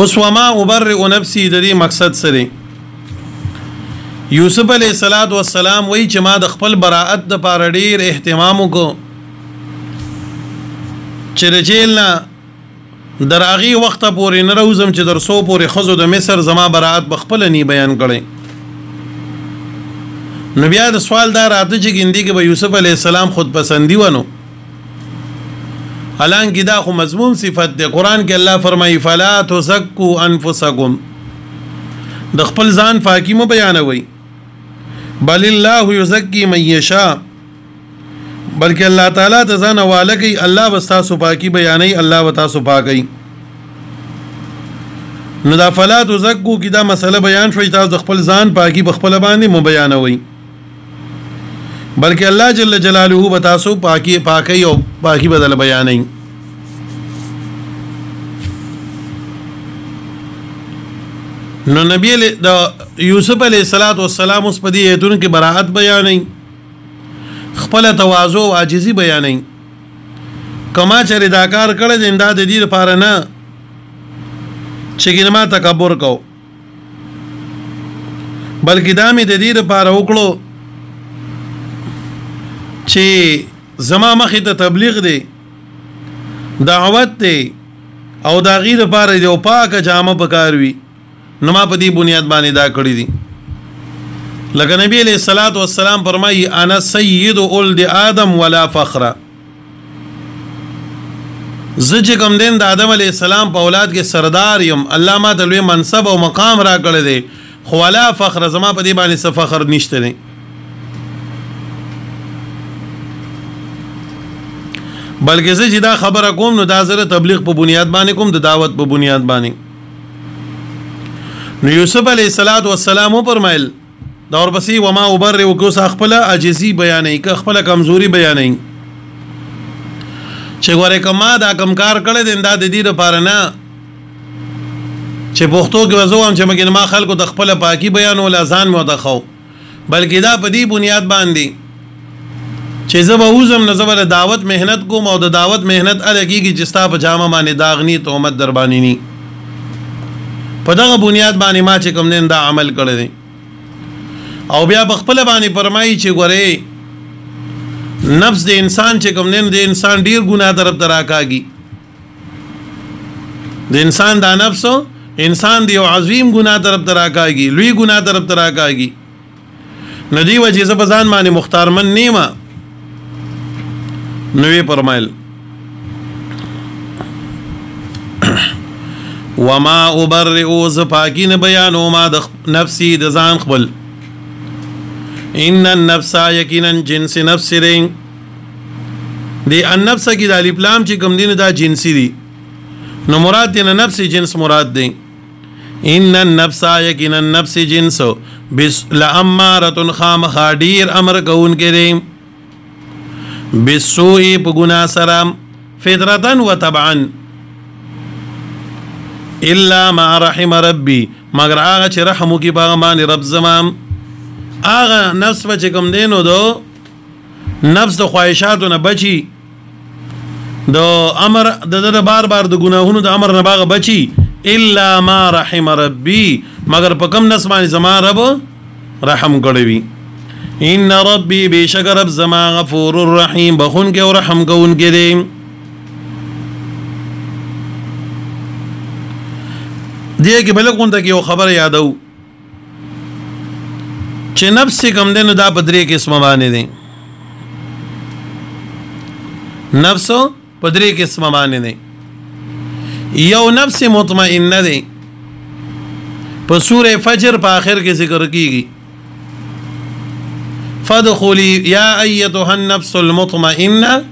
اوس وما ابرئ نفسي د دې مقصد سره یوسف علیه السلام وی چې ما د خپل براءت د پاره ډیر اهتمام وکړ چې د جیل نه در هغې وخته پورې نه راوځم چې در څو پورې ښځو د مصر زما براءت په خپله نی بیان کړی نو بیا د سوال دا راته چې ګیندې کې به یوسف علیه السلام خود پسندي ونو حالانکه دا خو مضمون صفت دی قرآن کې الله فرمایي فلا تزکوا انفسکم د خپل ځان پاکي مو بیانوئ بل الله یزکی من یشاء بلکې الله تعالی ته ځان حواله کوي الله به ستاسو پاکي بیانوي الله به تاسو پاکوي نو دا فلا تزکوا کې دا مسله بیان شوي تاسو د خپل ځان پاکي په خپله باندې مو بیانوئ بلکې الله جل جلاله به تاسو پاکي او پاکي بدل بیانوي نو نبی د یوسف علیه السلام اوس په دې ایتونو کې براءت بیانوي خپل تواضع او عاجزي بیانوي کما چې دا کار کړی دی دا د دې لپاره نه چې ګینه تکبر کو بلکې دا مې د دې لپاره وکړو چې زما مخې ته تبلیغ دی دعوت دی او دا غیر لپاره دی او پاکه جامه پکار وي نو ما په دې بنیاد باندې دا کړی دي لکه نبی علیہ السلام فرمایي انا سید اولد آدم ولا فخر زه چې کوم دین د آدم علیہ السلام په اولاد کې سردار یم الله ما ته لوی منصب او مقام را کړی دی خو ولا فخر زما په دې باندې څه فخر نشته دی بلکې زه چې دا خبره کوم نو دا زره تبلیغ په بنیاد باندې کوم د دعوت په بنیاد باندې نو یوسف علیه السلام فرمایل دا ورپسې وما ابرئ کوس خپل عاجزي بیانې که خپل کمزوري بیانې چې ګوره کما دا کمکار کړی دی دا د دې لپاره نه چې پښتو کې وځوم چې مګر ما خلکو د خپل پاکي بیانول ځان مې وتخو بلکې دا په دې بنیاد باندې چې زه به وزم نه زه به دعوت مهنت کوم او د دعوت مهنت الګيږي چې ستا په جامه باندې داغني تهمت در باندې ني په دغه بنیاد باندې ما چې کوم دین دا عمل کړی دی او بیا بخپل باندې فرمایي چې ګوره نفس د انسان چې کوم دین د انسان ډیر ګناه طرف ته راکاږي د انسان دا نفس انسان دی او عظیم ګناه طرف ته راکاږي لوی ګناه طرف ته راکاږي ندی وجه ز بزان باندې مختار من نیما نوې فرمایل وما ابرئ زفاکین بیانو ما د نفسي د ځان خپل ان النفس یقینا جنس نفس رنگ دی النفس کی د الف لام چې کوم دین دا جنسی دی نو مراد دی نفس جنس مراد دی ان النفس یقینا نفس جنس بس لاماره خام خادیر امر کون کرے بالسوء بغنا سلام فطرتا وتبعا الا ما رحم ربي مگر هغه چې رحم وکي په باندې رب زمام هغه نفس بچ کوم دینو دو نفس د خواهشاتو نه بچي دو امر د بار بار د ګناهونو د امر نه باغ بچي الا ما رحم ربي مگر په کوم نفس باندې زما رب رحم کړی وي ان ربي بشک رب زما غفور الرحیم بخون کې او رحم کوون کې دی دیگه که بله کونتا که یو خبر یادو چه نفس کم دینو دا پدری قسم بانه دی نفسو پدری قسم بانه دی یو نفس مطمئنه دی پا سور فجر پا آخر کے ذکر کی گی فادخلی یا ایتها النفس المطمئنه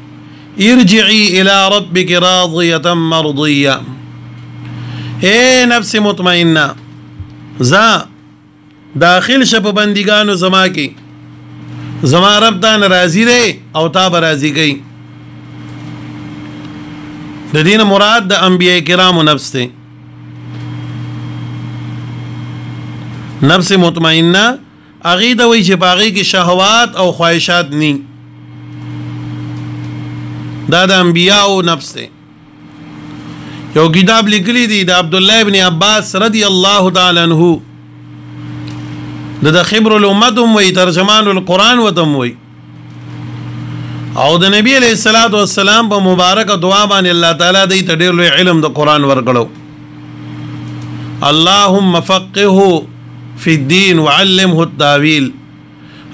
ارجعی الى ربک راضیتا مرضیه اے نفس مطمئنہ زا داخل شپ بندگانو زما کی زما رب تا ناراضی دے او تا برازی گئی د دین مراد د انبیاء کرام نفس تے نفس مطمئنہ عقیدہ وی چې باغی کی شهوات او خواہشات نی دا د انبیاء نفس تے یو کتاب لیکلی دی د عبد الله ابن عباس رضی الله تعالی عنہ د خبر الامه وی ترجمان القرآن وتم وی او د نبی علیہ الصلوۃ والسلام په مبارک دعا باندې الله تعالی د ډېر لوی علم د قرآن ورکړو اللهم فقهه فی الدین وعلمه التاویل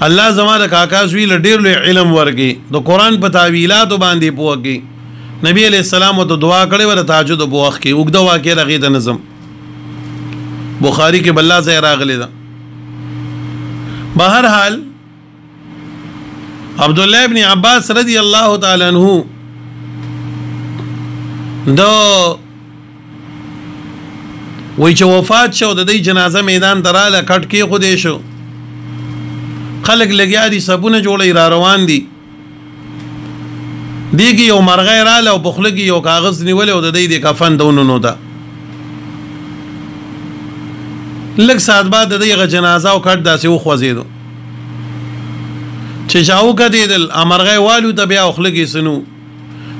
الله زماره کاکا زوی له ډېر لوی علم ورکي د قرآن په تاویلات باندې پوهږي نبی علیہ السلام ته دعا کړې ور تهجد په وخت کې وګدا واقع رغې د نظم بخاری کې بللا سے راغلی دا بهر حال عبد الله ابن عباس رضی الله تعالی عنہ دو وی چې وفات شو د دې جنازه میدان دراله کټ کې خو دې شو خلق لګیا دي سبونه جوړې را روان دي دیږي یو مرغې رااله او بخلګي یو کاغذ نیولې او د دې د کفن دونو نو دا لږ ساعت بعد د دې جنازه او کټ داسې وخوځیدو چې شاو کدیدل امرغه والو ته بیا خلګي سنو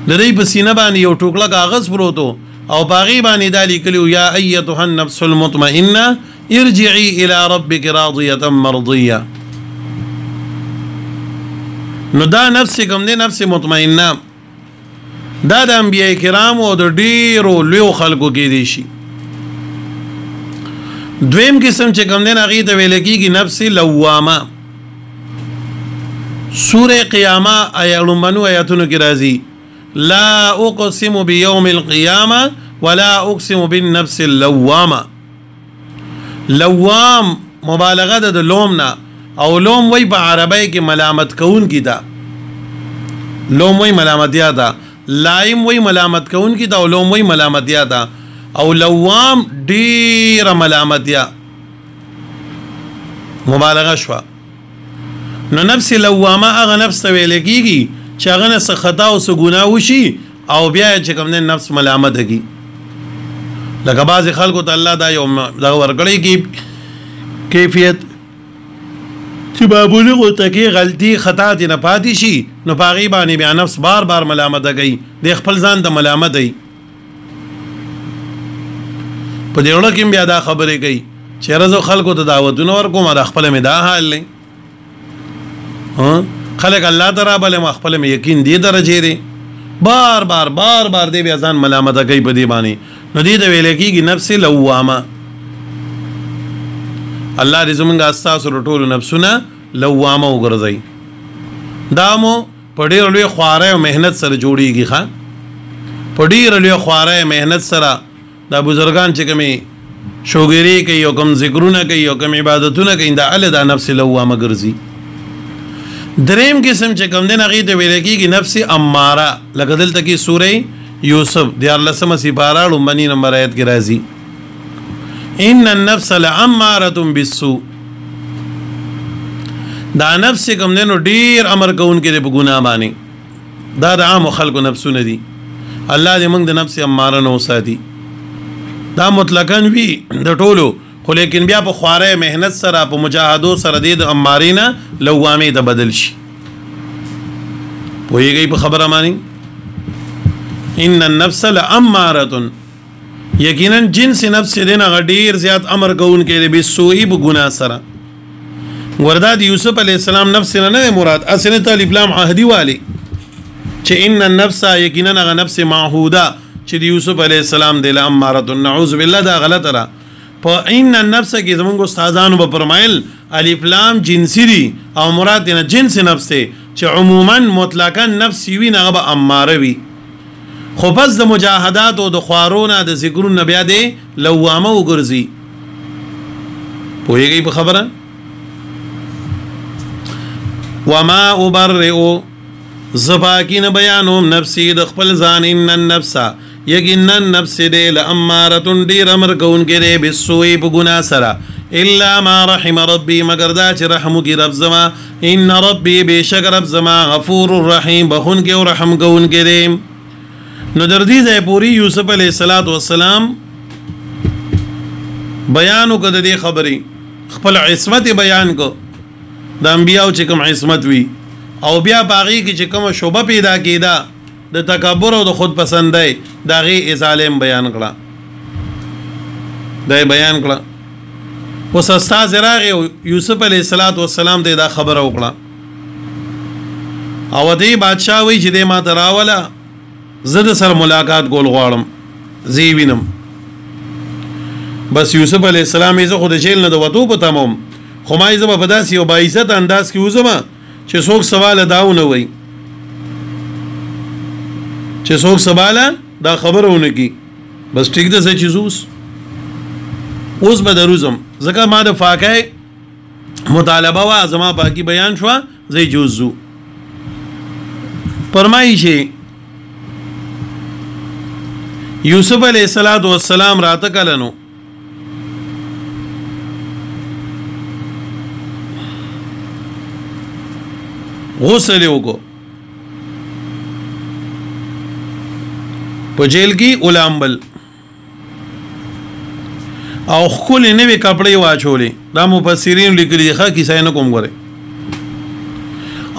د دې په سینه باندې یو ټوکړه کاغذ پروتو او باغی باندې دالی کلیو یا ایتها النفس المطمئنه ارجعي الى ربك راضيه مرضيه نو دا نفس کوم دی نفس مطمئنه دا د انبیاء کرام او د ډیرو لوی خلکو کې دي شي دویم قسم چې کوم دی هغه ته ویل کېږي نفس لوامه سوره قیامه آیاتونو کې راځي لا اقسم بيوم القيامه ولا اقسم بالنفس اللوامه لوام مبالغه د لومنا او لوم وی په عربی کې ملامت کون کی دا لوم وی ملامتیا دا لائم وی ملامت کون کی دا او لوم وی ملامتیا دا او لوام ډیر ملامتیا مبالغه شوا نو نفس لوامه هغه نفس ته ویل کېږي چې هغه نه څه خطا او څه ګناه وشي او بیا چې کوم نه نفس ملامت کی لکه بعض خلکو ته الله دا یو دا ورګړی کی کیفیت چې بابونه او تکي غلطي خطا دي نه پاتې شي نو پاغي باندې بیا نفس بار بار ملامت کوي د خپل ځان ته ملامت دی په دې وړه کې بیا دا خبرې کوي چې رزو خلکو ته دعوتونه ورکوم دا خپل می دا حال نه خلق الله تعالی بل مخبل می یقین دی درجه دی بار بار دی بیا ځان ملامت کوي په دې باندې نو دې د ویل کېږي نفس لوامه الله دې زمونږ اساس ټول نفسونه لوامه وګرځي دامو په ډېر لوی خواره او مهنت سره جوړیږي ښا په ډېر لوی خواره مهنت سره دا بزرگان چې کومي شوګری کوي او کوم ذکرونه کوي او کوم عبادتونه کوي دا ال دا نفس لوامه ګرځي دریم قسم چې کوم دین هغه ته ویل کېږي نفس اماره لکه دلته کې سوره یوسف د 14 سپاره لومبني نمبر آیت کې راځي ان النفس لاماره بالسوء دا نفس کوم دین ډیر امر کوون کې په ګناه باندې دا د عام خلکو نفسونه دي الله دې موږ د نفس اماره نو ساتي دا مطلقاً وی د ټولو خو لیکن بیا په خواره مهنت سره په مجاهدو سره د امارینا لوامه ته بدل شي پوهیږي په خبره مانی ان النفس لاماره یقینا جنس نفس دین غډیر زیات امر کوون کې به سوئی په ګناه سره وردا د یوسف علی السلام نفس نه مراد اسنه ته الاسلام عهدی والی چې ان النفس یقینا غ نفس معهوده چې د یوسف علی السلام د اماره نعوذ بالله دا غلطه را په ان النفس کې زمونږ استادانو په فرمایل الف لام جنسی دي او مراد نه جنس نفس ته چې عموما مطلقاً نفس وی نه به اماره وي خو پس د مجاهدات او د خوارونه د ذکرون بیا دی لوامه وګرځي پوهیږي په خبره وما ابرئ زباکین بیانوم نفسی د خپل ځان ان النفس یقینا نفس دې لاماره ډیر امر کون کې بالسوء په ګناه سره الا ما رحم ربي مگر دا چې رحم کی رب زما ان ربي بشک رب زما غفور رحیم بخون کې او رحم کون کې نو در دې ځای پوری یوسف علیه السلام بیان وکړ د دې خبرې خپل عصمت بیان کو د انبیاء چې کوم عصمت وی او بیا باغی کې چې کوم شوبه پیدا کیدا د تکبر او د خود پسندۍ دا غي ازالم بیان کړه دا بیان کړه اوس استاد راغی یوسف علیه السلام ته دا خبر وکړه او دې بادشاہ وی چې دې ما تراوله زد سر ملاقات کول غواړم زی وینم بس یوسف علیه السلام یې خو د جیل نه د وتو په تمام خو ما یې زما په داسې یو باعزت انداز کې وزما چې څوک سوال داونه وي چې څوک سوال دا خبرونه کی بس ټیک ده چې اوس به دروزم ځکه ما د فاقه مطالبه وا زما باقی بیان شو زی جوزو فرمایي یوسف علیہ السلام راته کلنو غسل وکړو په جیل کې اولامبل او خپل نوې کپڑے واچولې دا مفسرین لیکلي ښه کیسه نه کوم غره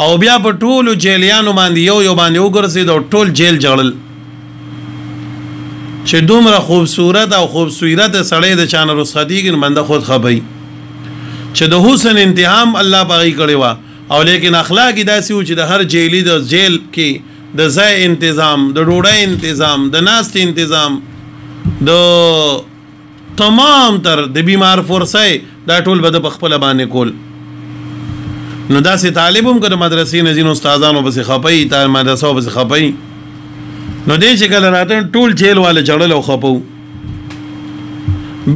او بیا په ټولو جیلیانو باندې یو باندې وګرځید او ټول جیل جړل چې دومره خوبصورت او خوبصورت سړی د چانه رسختی کې بنده خود خپي چې د حسن انتهام الله پغی کړی و او لیکن اخلاق داسې و چې د هر جیلی د جیل کې د ځای تنظیم د ډوډۍ تنظیم د ناست تنظیم د تمام تر د بیمار فرصای دا ټول به د خپل باندې کول نو داسې طالبوم کړه مدرسې نه ځینو استادانو بس خپي تا مدرسو بس خپي نو دې چې کله راته ټول جیل والے چړل او خپو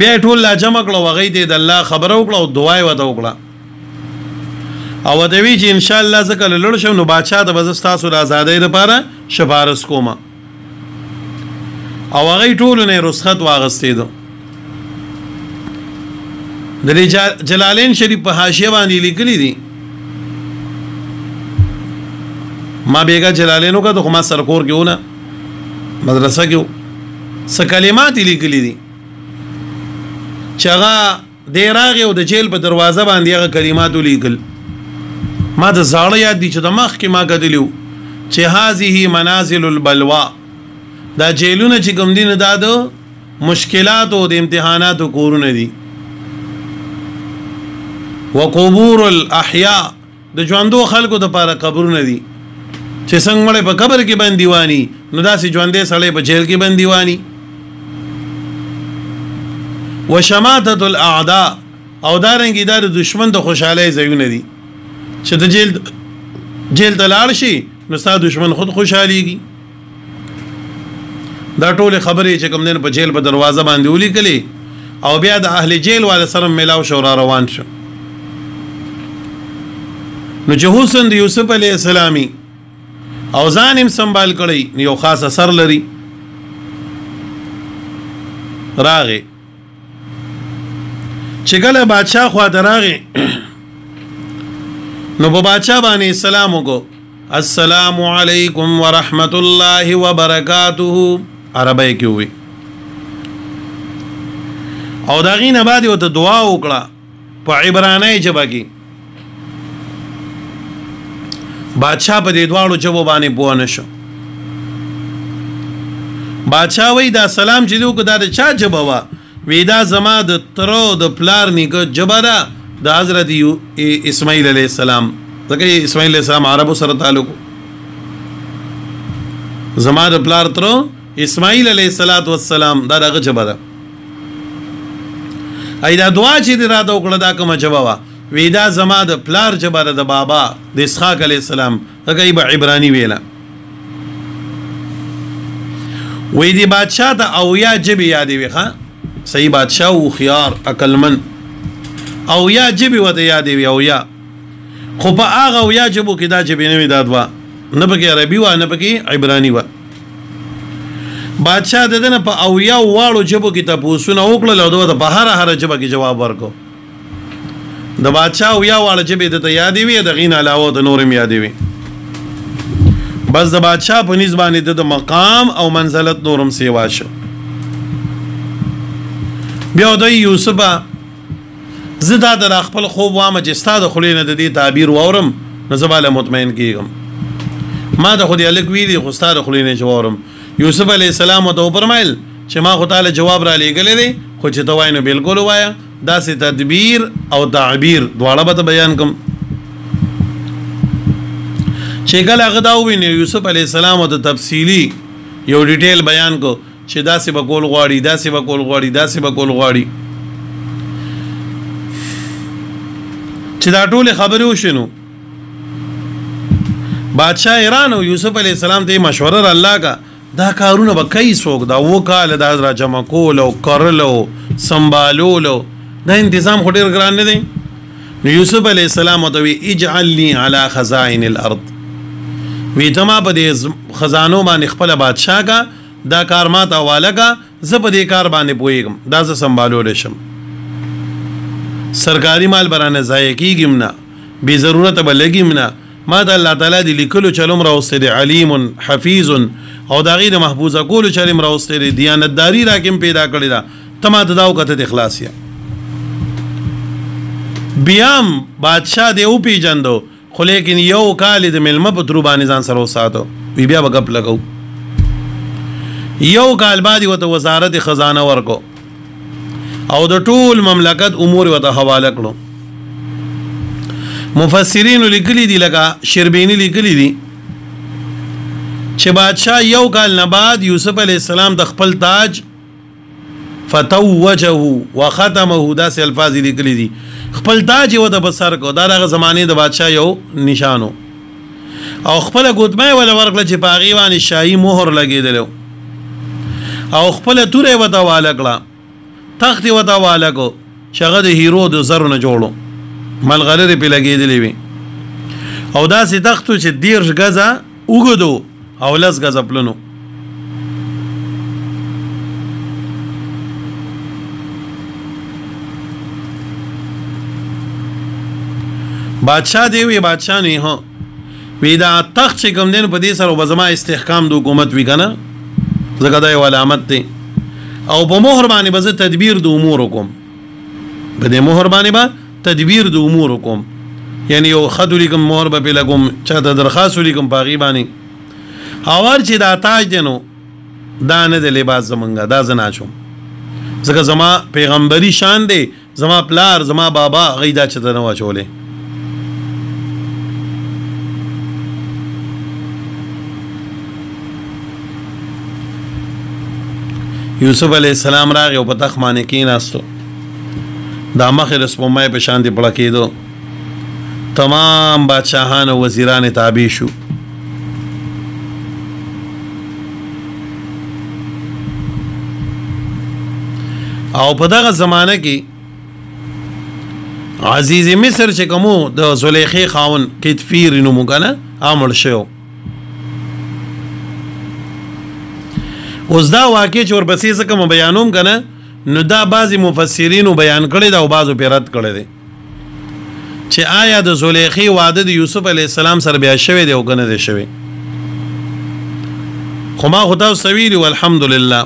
بیا ټول لا جمع کړه وغې دې د الله خبرو کړه او دعای وته وکړه او د وی چې ان شاء الله زکه لړ شو نو بادشاہ د بزستاسو د آزادۍ لپاره شفارس کوم او هغه ټول نه رخصت واغستې دو د جلالین شریف په حاشیه باندې لیکلي دي ما بیگا جلالینو کا تو خما سرکور کیوں نا مدرسہ کیوں س کلمات لیکلي دي چې هغه د راغه او د جیل په دروازه باندې هغه کلمات لیکل ما د زاړه یاد دي چې د مخ کې ما کتلیو چې هذه منازل البلوا دا جیلونه چې کوم دین دادو مشکلات او د امتحانات او کورونه دي وقبور الاحیاء د ژوندو خلکو د پاره قبرونه دي چې څنګه مړ په قبر کې بنديواني نو داسې ژوندې سړی په جیل کې بنديواني وشماتة الاعداء او دارنګي د دشمن د خوشاله زيونه دي چې د جیل ته لاړ شي نو ستاسو دشمن خود خوشاليږي دا ټول خبرې چې کوم دین په جیل په دروازه باندې ولیکلې او بیا د اهل جیل والے سره ملاو شو را روان شو نو چې حسن د یوسف علیه السلامي او ځانم سنبال کړی یو خاص اثر لري راغه چې کله بادشاہ خوا دراغه نو په بادشاہ باندې سلام وکړو السلام علیکم ورحمت الله وبرکاته عربی کې وي او دا غینه بعد یو ته دعا وکړه په عبرانی ژبه کې بادشاہ په دې دواړو ژبو باندې پوه نشو بادشاہ وی دا سلام چې دوی دا چا ژبه وا وی دا زما د ترو د پلار نیکه ژبه ده د حضرت اسماعیل علیه السلام ځکه اسماعیل علیه السلام عربو سره تعلق زما د پلار ترو اسماعیل علیه السلام دا دغه ژبه ده ایدا دعا چې راته وکړه دا کومه ژبه وا ویدا زما د پلار ژبه د بابا د اسحاق علیه السلام هغه به عبرانی ویله وی دی بادشاہ ته او یا جبی یادې وی ښا صحیح بادشاہ او خيار عقلمن او یا جبی وته یادې وی او یا خو په هغه او یا جبو کې دا جبی نه وی دادوا نه پکې عربي و نه پکې عبرانی و بادشاہ دنه په او یا واړو جبو کې تاسو نه وکړل او د په هر جبه کې جواب ورکو د بادشاہ او یا واړو جبې د یادې وی د غین علاوه د نورم یادې وی بس د بادشاہ په نسبانه د مقام او منزلت نورم سیوا شو بیا د یوسف زدا در خپل خوب وامه چې ستاده خلینه د دې تعبیر وورم نو زباله مطمئن کیږم ما د خو دې الک ویلي خو ستاره خلینه جوړم یوسف علی السلام ته فرمایل چې ما خو تعالی جواب را لېګلې دی خو چې ته وای نو بالکل وایا دا سي تدبیر او تعبیر دواړه به بیان کوم چې کله هغه دا ویني یوسف علی السلام ته تفصیلی یو ډیټیل بیان کو چې دا سي بکول غواړي دا سي بکول غواړي دا سي بکول غواړي چې دا ټول خبرې وشنو بادشاہ ایران او یوسف علی السلام ته مشوره الله کا دا کارونه به کوي څوک دا وکاله دا را جمع کول او کرلو سنبالولو دا تنظیم خو ډیر ګران نه دی نو یوسف علی السلام ته وی اجعلني على خزائن الارض وی تما په دې خزانو باندې خپل بادشاہ کا دا کار ما ته حواله کا زه په دې کار باندې پوهیږم دا زه سنبالول شم سرکاري مال برانه ضایع کیږم نه بی ضرورت به لګیم نه ما ته الله تعالی دی لیکلو چلم راوستي علیم حفیظ او دا غیر محفوظه کولو چلم راوستي دیانتداری راکم پیدا کړی دا تما ته داو کته اخلاصیا بیام بادشاہ دی او پیجندو خو لیکن یو کال د ملمه په درو باندې ځان سره وساتو بیا بغپ لګو یو کال بعد وته وزارت خزانه ورکو او د ټول مملکت امور وته حواله کړو مفسرین لیکلی دي لکه شربینی لیکلی دي چې بادشاہ یو کال نه بعد یوسف علی السلام د خپل تاج فتوجه وختمه داس الفاظ لیکلی دي خپل تاج یو د بسر کو دغه زمانه د بادشاہ یو نشانو او خپل ګوتمه ولا ورکړه چې پاغي باندې شاهي مهر لګیدلو او خپل توره وته والکړه تخت وته والکو شغه د هیرو د زرو نه جوړو ملغلره په لګیدلې وي او داسې تختو چې 10 غزا وګدو او لس غزا پلنو بادشاہ دی وی بادشاہ نه هو وی دا تخت چې کوم دین په دې سره وبزما استحکام د حکومت وی کنه زګا دا یو علامت دی او په مهر باندې به تدبیر د امور کوم په دې مهر باندې به تدبیر د امور کوم یعنی یو خط لیکم مهر به لګوم چاته درخواست لیکم پاغي باندې اور چې دا تاج دینو دا نه د لباس زمونږه دا زنا شوم ځکه زما پیغمبري شان دی زما پلار زما بابا غیدا چته نه واچولې یوسف علیہ السلام راغی او په تخ باندې کېناستو دا مخې رسمه په شان دي پړه کېدو تمام بادشاهان او وزیران تابع شو او په دغه زمانه کې عزیز مصر چې کومو د زلیخی خاون کتفیر نومو کنه امر شو اوس دا واقع چې ورپسې څه کوم بیانوم کنه نو دا بعضی مفسرینو بیان کړی دا او بعضو پیرت کړی دی چې آیا د زلیخی وعده د یوسف علی السلام سره بیا شوی دی او کنه دی شوی خو ما خو تاسو ویلي والحمدلله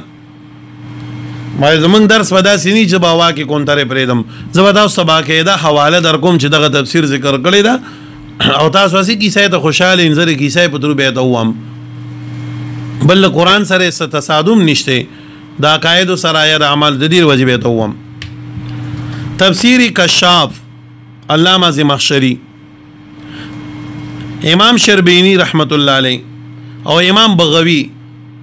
ما زمون درس ودا سینی چې با واقع کونتره پریدم زبر تاسو سبا کې دا حواله در کوم چې دغه تفسیر ذکر کړی دا او تاسو اسی کیسه ته خوشاله انځر کیسه په درو به ته وام بل قرآن سره تصادم نشته دا قاعده سره یا عمل د دې واجب ته وم تفسیر کشاف علامه زمخشری امام شربینی رحمت الله علیه او امام بغوی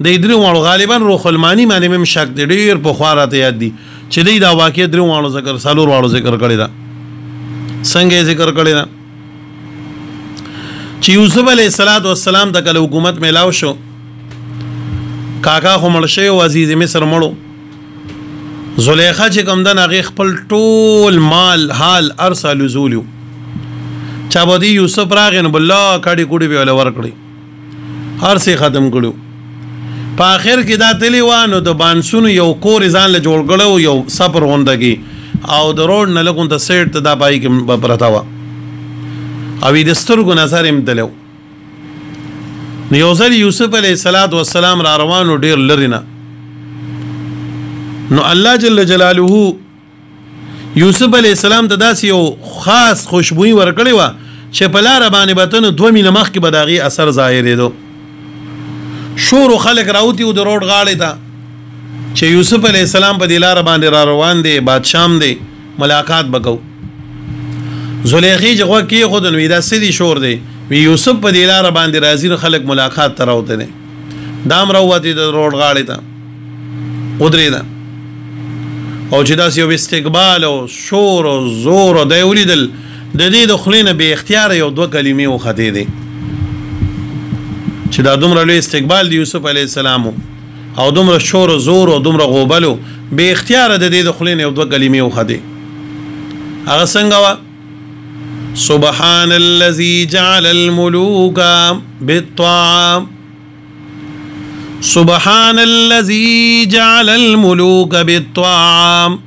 د درو وړو غالبا روح المانی باندې مم شک د ډیر په خوارته یاد دي چې دا واقع درو وړو ذکر سالور وړو ذکر کړی دا څنګه ذکر کړی دا چې یوسف علیه السلام د کله حکومت میلاو شو کاکا خو مړ شوی او عزیز مصر مړو زلیخا چې کوم د هغې خپل ټول مال حال ارسل زولیو چا به دی یوسف راغی نو بالله کاډي کوډي به ولا ورکړي هر څه ختم کړو په اخر کې دا تلی وانه د بانسونو یو کور ځان له جوړ کړو یو سفر غونډګي او د روډ نه لګون ته سیټ ته دا پای کې پرتا و او د سترګو نظر هم دلو نو یو ځل یوسف علیه السلام را روانو ډیر لرینا نو الله جل جلاله یوسف علیه السلام ته داسې یو خاص خوشبوئی ورکړی و چې په لار باندې بتنو 2 میله مخکې به د هغې اثر ظاهرېدو شور و خلک راوتي و د روډ غاړې ته چې یوسف علیه السلام په دې لاره باندې را روان دی بادشام دی ملاقات به کوو زلیخې چې غوږ کېښودل نو وي دا څه دي شور دی وی یوسف په دې لاره باندې راځي نو خلک ملاقات ته راوته دی دا هم راووتې د روډ غاړې ته ودرېده او چې داسې یو استقبال او شور او زور او دی ولیدل د دې د خولې نه بې اختیاره یو 2 کلمې وختې دی چې دا دومره لوی استقبال د یوسف علیه السلام او دومره شور و زور او دومره غوبل و بې اختیاره د دې د خولې نه یو 2 کلمې وختې هغه څنګه وه سبحان الذي جعل الملوك بالطاعة سبحان الذي جعل الملوك بالطاعة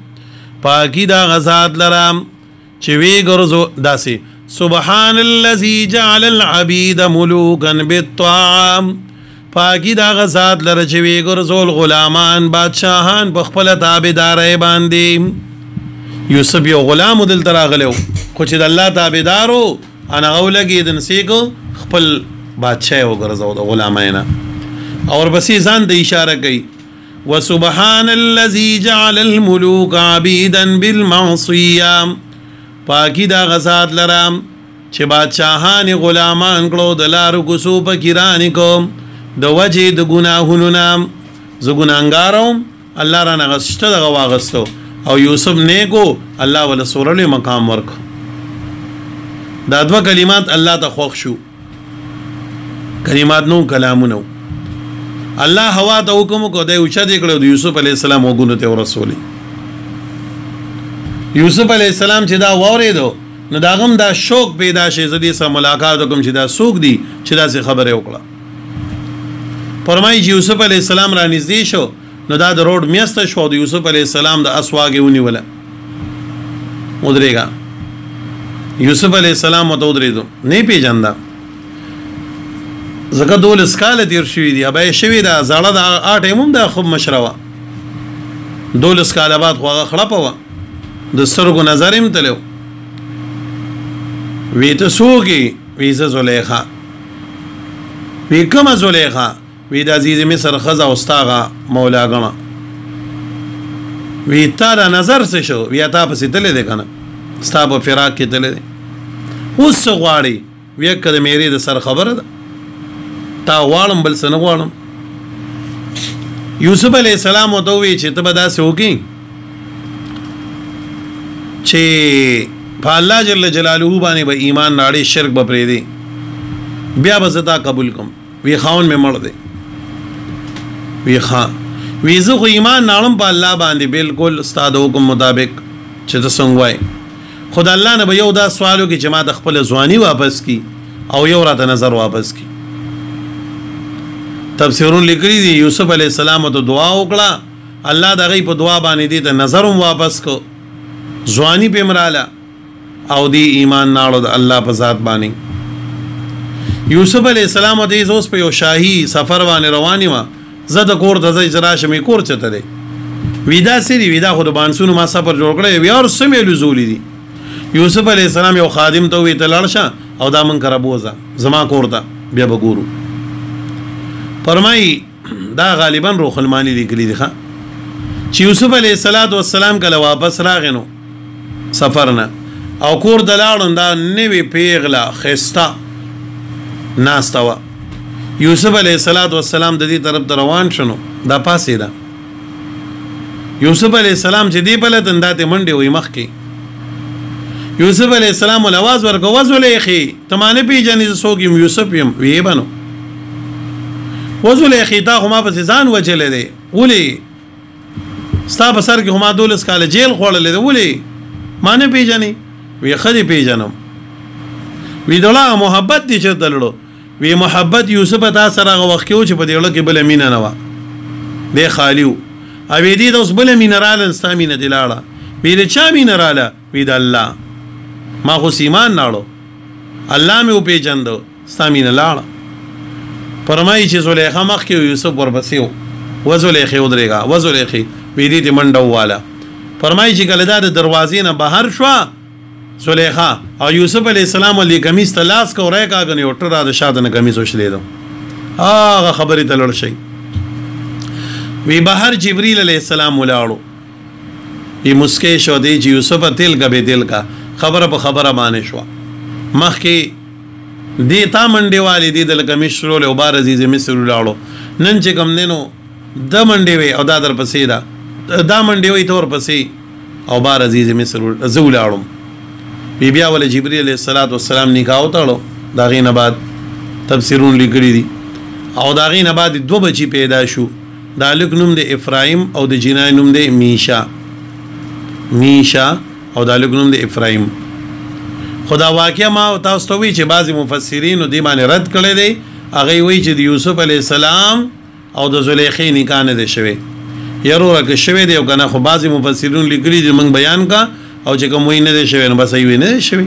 پاکی دا غزات لرام چوی گرزو داسی سبحان الذي جعل العبيد ملوكا بالطاعة پاکی دا غزات لر چوی گرزو الغلامان بادشاہان بخپل تابدار باندی یوسف یو غلام دل تراغلیو خو چې د الله تابعدارو انا غولګي د نسیکو خپل بادشاہ وګرځاو د غلاماینا اور بسې ځان د اشاره کوي وسبحان الذي جعل الملوك عبيدا بالمعصيه پاکی دا غزاد لرام چې بادشاہان غلامان کړو د لارو کوسو پکیرانی کوم د وجه د ګناهونو نام ز ګناګاروم الله را نغشته دغه واغستو او یوسف نیکو الله ول سورل مقام ورک دا 2 کلمات الله ته خوښ شو کلمات نو کلامونو الله هوا ته حکم کو د اوچت کړو د یوسف علی السلام وګونو ته رسولي یوسف علی السلام چې دا وریدو نو دا غم دا شوق پیدا شي زدي سره ملاقات کوم چې دا سوق دي چې دا څه خبره وکړه فرمایي چې یوسف علی السلام را نږدې شو نو دا د روډ میسته شو د یوسف علی السلام د اسواګي ونیوله ودرېګا یوسف علی السلام ته ودرېدو نه پیژاندا زکه دول اسکاله تیر شوی دی ابای شوی دا زړه د اټیموم د خو مشروه دول اسکاله بعد خو خړپوا د سترګو نظریم تلو وی ته سوګي وی زلیخا وی کومه زلیخا وی د عزیز مصر خزا استاغه مولا غما وی تا دا نظر څه شو وی تا پسې تلې ده کنه ستا په فراق کې تلې ده اوس غواړي وی کده مېری د سر خبره ده تا غواړم بل څه نه غواړم یوسف علی السلام ته وی چې ته به داسې وکې چې په الله جل جلاله باندې به ایمان راړي شرک به پرې دی بیا به زتا قبول کوم وی خاون مې مړ دی وی خان وی زه خو ایمان ناړم په الله باندې بالکل استاد حکم مطابق چې ته څنګه وای خدای الله نه به یو دا سوالو کې چې ما د خپل ځواني واپس کی او یو راته نظر واپس کی تفسیرون لیکلي دي یوسف علی السلام ته دعا وکړه الله د غي په دعا باندې دې ته نظرم واپس کو ځواني په مراله او دی ایمان ناړو د الله په ذات باندې یوسف علی السلام ته زوس په یو شاهي سفر باندې رواني ما زده کور ته ځای راشه می کور چته دی ویدا سری ویدا خو د بانسونو ما سفر جوړ کړی وی اور سمې لزولې دي یوسف علی السلام یو خادم ته وی ته لړشه او دا من کرا بوزا زما کور ته بیا وګورو فرمای دا غالبا روح المانی لیکلی دی ښا چې یوسف علی السلام کله واپس راغنو سفرنا او کور د لاړون دا نوی پیغلا خستا ناستوا یوسف علیہ السلام د دې طرف روان شنو دا پاسې دا یوسف علیہ السلام چې دی په لته انداته منډه وي مخ کې یوسف علیہ السلام ول आवाज ورکو وزلیخي تمانه پیجنې سوګم یوسف یم وی بنو وزلیخي تا هم په ځان وجلې دی ولي ستا په سر کې هم دولس کال جیل خوړلې دی ولي مانه پیجنې وی خدي پیجنم وی دلا محبت دي چې دلړو وی محبت یوسف ته سره وخت کې چې په دې لکه بل مینه نه و دی خالیو او دې د اوس بل مینه رال استامینه دلاړه وی د چا مینه رااله وی د الله ما خو ایمان ناړو الله مې په جندو استامینه لاړه فرمایي چې زلیخا مخ کې یوسف ورپسې وزلیخي ودرېګا وزلیخي وی دې منډو والا فرمایي چې کله دا د دروازې نه بهر شو زلیخا او یوسف علیہ السلام علی کمیس ته لاس کو رای کاغنی او ټر د شاته نه کمیس وشلیدو هغه خبرې ته لړ شي وی بهر جبريل علیہ السلام ولاړو ی مسکه شو دی چې یوسف تل کا به دل کا خبره په خبره باندې شو مخکې دی تا منډي والی دی د کمیس شروع له بار عزیز مصر ولاړو نن چې کوم دینو د منډي وی او دا در پسې دا منډي وی تور پسې او بار عزیز مصر زولاړم بیا ول جبريل علیہ السلام نکاح وتاړو دا غینه بعد تفسیرون لیکلي دي او دا غینه بعد دو بچی پیدا شو دا لک نوم د افرایم او د جنای نوم د میشا او دا لک نوم د افرایم خدا واقعا ما تاسو ته وی چې بعضی مفسرین دی باندې رد کړي دي هغه وی چې د یوسف علیہ السلام او د زلیخې نکاح نه دي شوی یرو راک شوی دی او کنه خو بعضی مفسرین لیکلي دي موږ بیان کا او چې کوم وی نه دي شوی نو بس وی نه شوی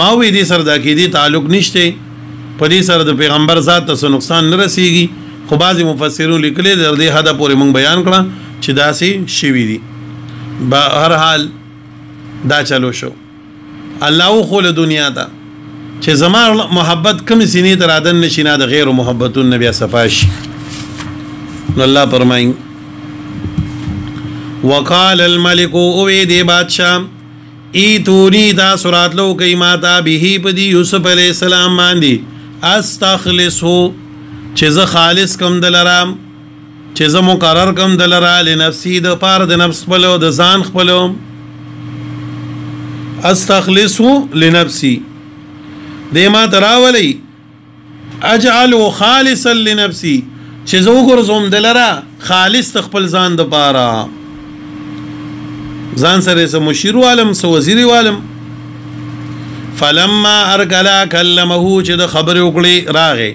ما وی دي سره د عقیدې تعلق نشته په دې سره د پیغمبر ذات ته نقصان نه رسیږي خو بعضی مفسرین لیکلي د دې حدا پورې موږ بیان کړه چې داسې شوی دي بهر حال دا چلو شو الله خو له دنیا ته چې زما محبت کم سینې تر عدن نشینا د غیر محبتون نبی صفاش نو الله فرمایي وقال الملك او دې بادشاہ ایتونی دا سورات لو کئی ماتا به پدی یوسف علیہ السلام باندې استخلصو چې زه خالص کم دلرام چې زه مقرر کم دلرا لنفسي د پاره د نفس خپلو د ځان خپلو استخلصو لنفسي دې ما تراولي اجعلو خالصا لنفسي چې زه وګرځوم دلرا خالص خپل ځان د پاره ځان سره سم مشیر عالم سو وزیر عالم فلما ارجلا كلمه چې د خبر وکړي راغې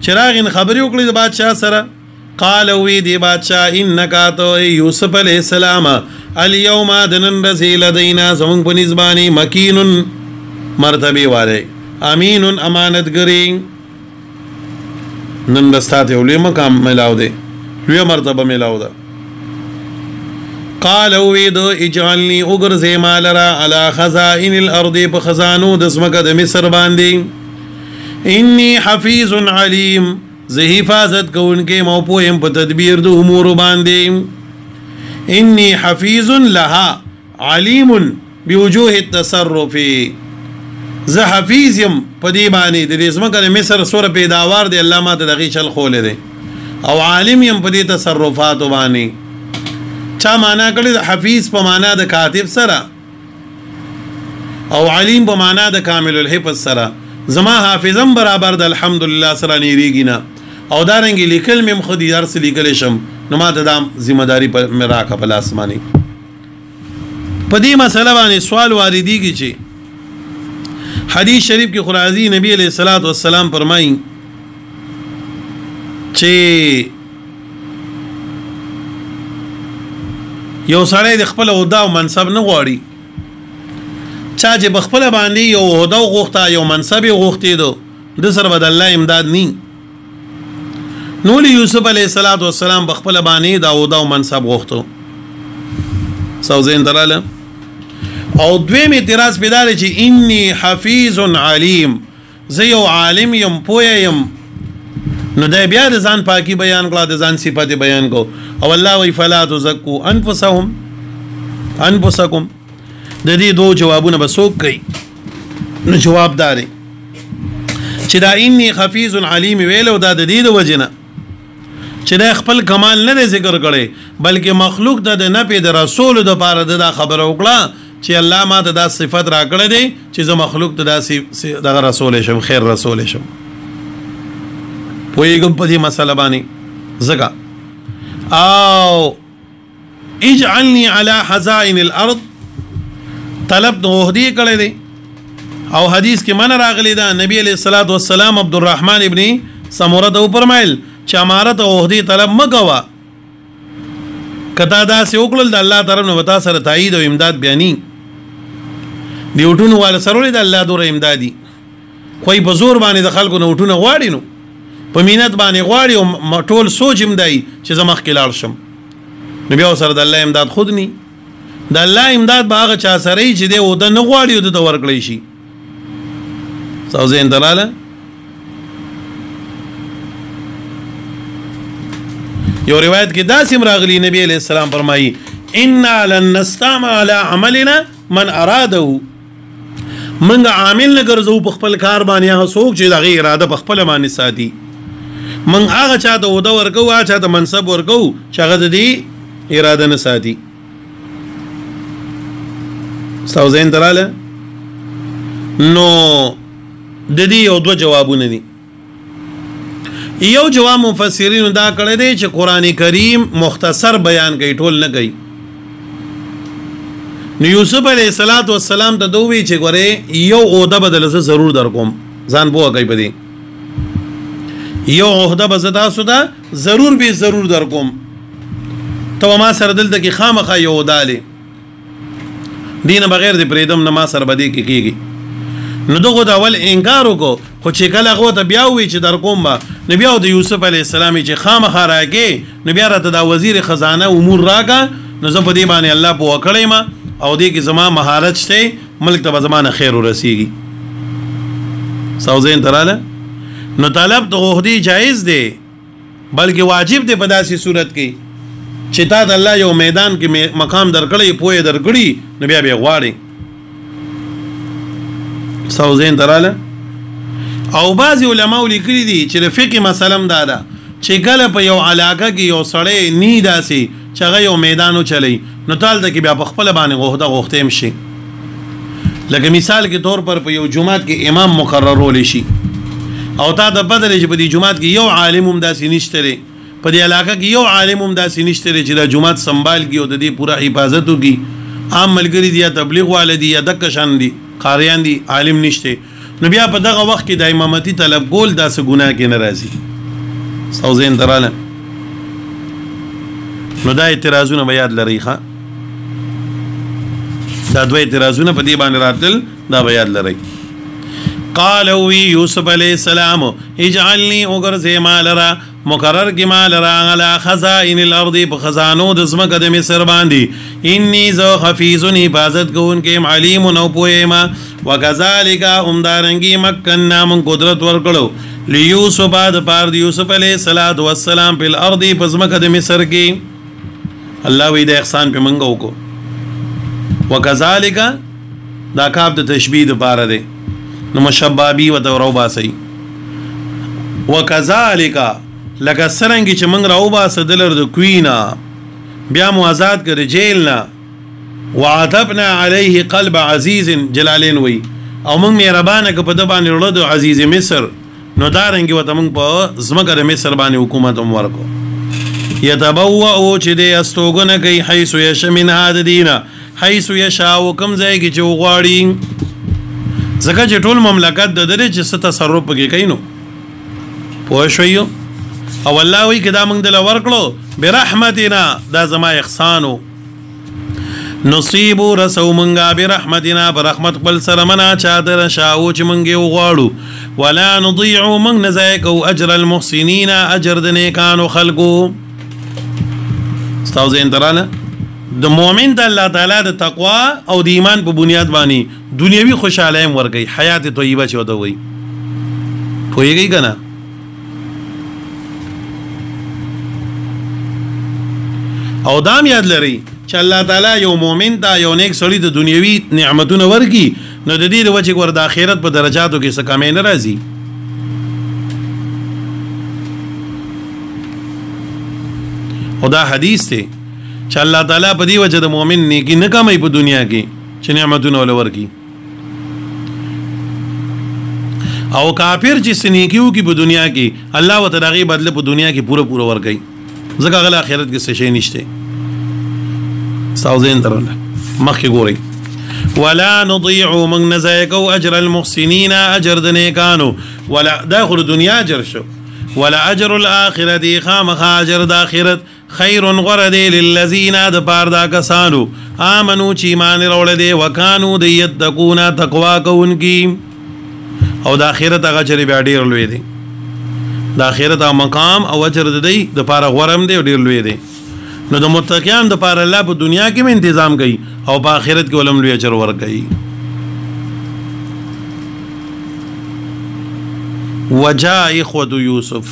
چراغین خبر وکړي د بادشاہ سره قال وی دی بادشاہ انک تو یوسف علیہ السلام اليوم دنن رسول دینا زمون په نسبانی مکین مرتبه والے امین امانت گری نن رستاته ولې مقام ملاو دی لوی مرتبه ملاو ده قال وید اجعلني اغرز مالرا على خزائن الارض بخزانو د اسمکه د مصر باندې انی حفیظ علیم زه حفاظت کوونکې مو پوهم په تدبیر د امور باندې انی حفیظ لها علیم بوجوه التصرف زه حفیظ يم په دې باندې د اسمکه د مصر سور پیداوار دی الله ماته دغه چل خول دی او عالم يم په دې تصرفات باندې چا معنا کړی د حفیظ په معنا د کاتب سره او علیم په معنا د کامل الحفظ سره زما حافظم برابر د الحمدلله سره نیریږي نه او دارنګ لیکل مم خدي درس لیکل شم نو ما ته د ذمہ داری پر مراکه په آسماني په دې مسله باندې سوال واردېږي چې حدیث شریف کې خرازی نبی علیہ الصلوۃ والسلام فرمایي چې یو سړی د خپل عہده او منصب نه غواړي چا چې بخپل باندې یو عہده غوښته یو منصب غوښتي دو د سر بدل الله امداد ني نو یوسف علیہ الصلوۃ والسلام بخپل باندې دا عہده او منصب غوښتو سوزین دراله او دویم اعتراض بدار چې انی حفیظ علیم زه یو عالم یم پوه یم نو دا بیا د ځان پاکي بیان کړه د ځان صفات بیان کو او الله وی فلا تزکو انفسکم د دې دوه جوابونه بسوک کوي نو جواب دار چې دا انی حفیظ علیم ویلو دا د دې د وجنه چې دا خپل کمال نه ذکر کړي بلکې مخلوق د نه په رسول د پاره د خبره وکړه چې الله ما ته دا صفت را کړې دي چې زه مخلوق ته دا رسول شم خیر رسول شم پویګم په دې مسله باندې زګه او اجعلني على خزائن الارض طلب د وحدی کړي دي او حدیث کې من راغلی دا نبی علیہ الصلوۃ والسلام عبدالرحمن ابن سموره ته فرمایل چې امارت او وحدی طلب مکوا کتا دا سه وکړل د الله طرف نو وتا سره تایید او امداد بیانی دی وټونو وال سره د الله دوره امدادي خوې په زور باندې د خلکو نو وټونه غواړي نو په مینت باندې غواړي او ټول سوچ هم دی چې زما خلال شم نبی او سره د الله امداد خود ني د الله امداد به هغه چا سره چې دی او د نه غواړي او د ورکړی شي. څو زین دلاله یو روایت کې داسې راغلی نبی علیہ السلام فرمایي انا لن نستعمل على عملنا من اراده. منګه عامل نه ګرځو په خپل کار باندې هغه څوک چې دغه اراده په خپل باندې ساتي. من هغه چاته ودا ورکو هغه چاته منصب ورکو چې هغه د دې اراده نه ساتي. څو زین دلاله نو د دې یو دوه جوابونه دي. یو جواب مفسرین دا کړی دی چې قران کریم مختصر بیان کوي ټول نه کوي. نو یوسف علیه السلام ته دوی چې ګوره یو عہده بدل زه ضرور در کوم ځان بو کوي پدې یو عہده به زدا سودا ضرور به ضرور در کوم ته ما سره دلته کې خامخا یو داله دین بغیر د پریدم نه ما سره بدی کې کیږي. نو دغه د اول انکار وکړو خو چې کله هغه ته بیا وی چې در کوم با نو بیا د یوسف علی السلام چې خامخا راګي نو بیا راته د وزیر خزانه امور راګه نو زه په دې باندې الله په وکړې ما او دې کې زما مهارت شته ملک ته زمانه خیر ورسیږي. سوزین تراله نو طلب د عہدی جایز دی بلکې واجب دی په داسې صورت کې چې تا د الله یو میدان کې مقام درکړی پوهه درکړي نو بیا به غواړي. سوزین تراله او بعضی علماء لیکلي دي چې د فقه مثلا دا ده چې کله په یو علاقه کې یو سړی نی داسي چې هغه یو میدانو چلی نو تال د کې بیا په خپل باندې غوښته غوښتیم شي. لکه مثال کې طور پر په یو جمعات کې امام مقررول شي او تا د بدل چې په دې جمعات کې یو عالم هم داسي نشته لري په دې علاقه کې یو عالم هم داسي نشته لري چې د جمعات سنبال کی او د دې پورا حفاظت وکي. عام ملګری دي یا تبلیغ والدي یا دک شان دي قاریان دي عالم نشته نو بیا په دغه وخت کې د امامتي طلب کول داسې ګناه کې نه راځي. سوزین دراله نو دا اعتراضونه به یاد لري ښه دا دوه اعتراضونه په دې باندې راتل دا به یاد لري. قال وی یوسف علیہ السلام اجعلنی اغرزی مالرا مقرر کی مالرا علی خزائن الارض بخزانو د زمکه د مصر باندې انی ذو حفیظ حفاظت کوونکې علیم نو پوهما وکذالک همدارنګي مکننا من قدرت ورکړو لیوسف بعد پار د یوسف علیہ السلام په الارض په زمکه د مصر کې الله وی د احسان په منګو کو وکذالک دا کاف د تشبیه لپاره دی نو مشبابی و تو روبا سی وکذالک لکه سرنګي چې موږ راوبا سدلر د کوینا بیا مو آزاد کړ جیلنا وعتبنا عليه قلب عزیز جلالین وی او موږ مهربانه ک په د باندې ورلو عزیز مصر نو دارنګي وته موږ په زمکه د مصر باندې حکومت هم ورکو یتبوأ او چې د استوګنه کوي حيث یشمن هذا دینه حيث یشاء کوم ځای کې چې وغواړي زکه چې ټول مملکت د درې چې ست تصرف پکې کوي نو پوه شویو او الله وی کدا موږ دل ورکړو برحمتنا دا زما احسانو نصیب رسو منګه برحمتنا برحمت بل سره منا چادر شاو چې موږ وغواړو ولا نضيع من نزايكو اجر المحسنين اجر د نیکانو خلقو. استاذ انتراله د مؤمن د الله تعالی د تقوا او د ایمان په بنیاد باندې دنیوي خوشاله هم ورګي حیات طیبه چې وته وي پوهیږي کنه. او دام یاد لري چې الله تعالی یو مؤمن دا یو نیک سړی د دنیوي نعمتونو ورګي نو د دې د وجه ور د آخرت په درجاتو کې څه کمې نه راځي. او دا حدیث ته چې الله تعالی په دې وجه د مؤمن نیکی نه کمای په دنیا کې چې نعمتونه ولور کی او کافر چې سنیکیو کې په دنیا کې الله وتعالى بدله په دنیا کې پوره ورګي ځکه غل آخرت کې څه شي نشته. ساوزین درنه مخکې ګوري ولا نضيع من نزايكو اجر المحسنين اجر د نیکانو ولا داخل دنیا اجر شو ولا اجر الاخره خامخ اجر د اخرت خیر غرد للذین د پار دا کسانو امنو چې ایمان وروړل دي وکانو د یتقون تقوا کوونکی او د اخرت هغه اجر بیا ډیر لوی دی. د اخرت مقام او اجر د دی د پار غورم دی ډیر لوی دی. نو د متقین د پاره الله په دنیا کې هم تنظیم کوي او په آخرت کې ولهم لوی اجر ورکوي. وجاء اخوة یوسف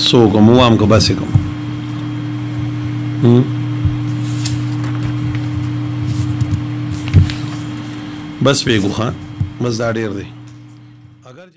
سو کوم وام کو بس کوم بس پیګو خان بس دا ډیر دی. اگر